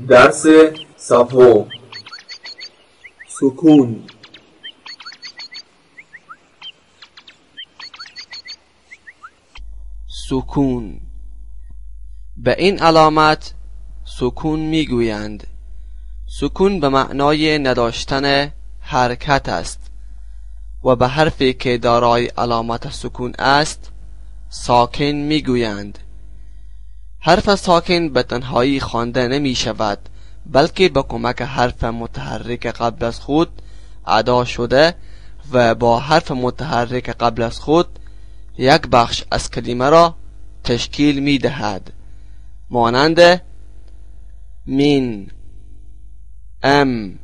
درس صفو سکون. سکون. به این علامت سکون میگویند. سکون به معنای نداشتن حرکت است و به حرفی که دارای علامت سکون است ساکن میگویند. حرف ساکن به تنهایی خوانده نمی شود، بلکه با کمک حرف متحرک قبل از خود ادا شده و با حرف متحرک قبل از خود یک بخش از کلمه را تشکیل می دهد، مانند من، ام،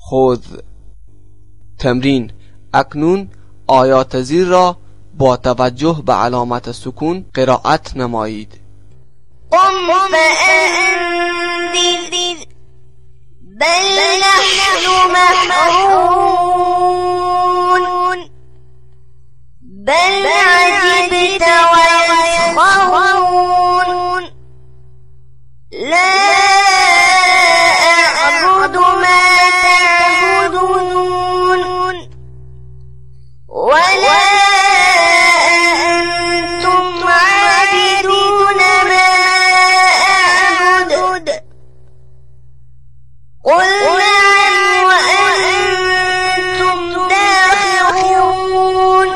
خذ. تمرین: اکنون آیات زیر را با توجه به علامت سکون قرائت نمایید. قم فأنذر بل نحن محرومون بل عجبت ويسخرون لا أعبد ما تعبدون ولا أنتم عابدون ما أعبد قل نعم وأنتم داخرون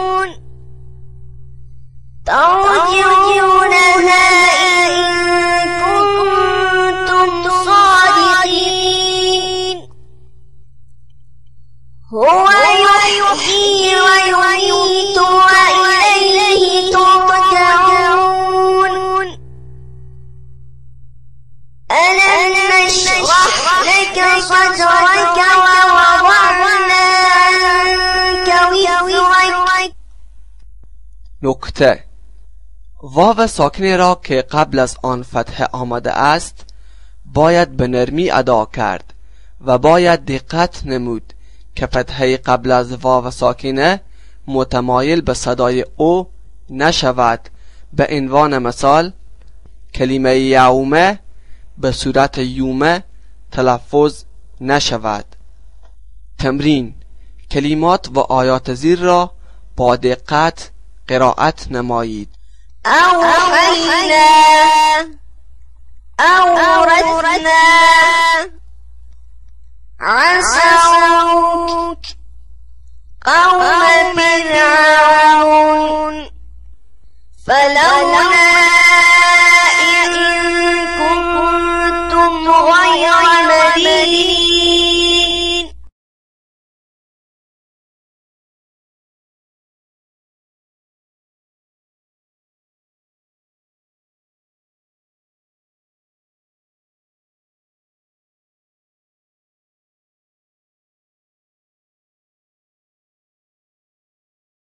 ترجعونها إن كنتم صادقين هو يحيي ويميت وإليه ترجعون ألم نشرح لك صدرك ووضعنا عنك وزرك. نکته: واو ساکنه را که قبل از آن فتحه آمده است باید به نرمی ادا کرد و باید دقت نمود که فتحه قبل از واو ساکنه متمایل به صدای او نشود. به عنوان مثال کلمه یومه به صورت یومه تلفظ نشود. تمرین: کلمات و آیات زیر را با دقت قرائت نمایید. أوحينا أورثنا عصوك قوم فرعون فلولا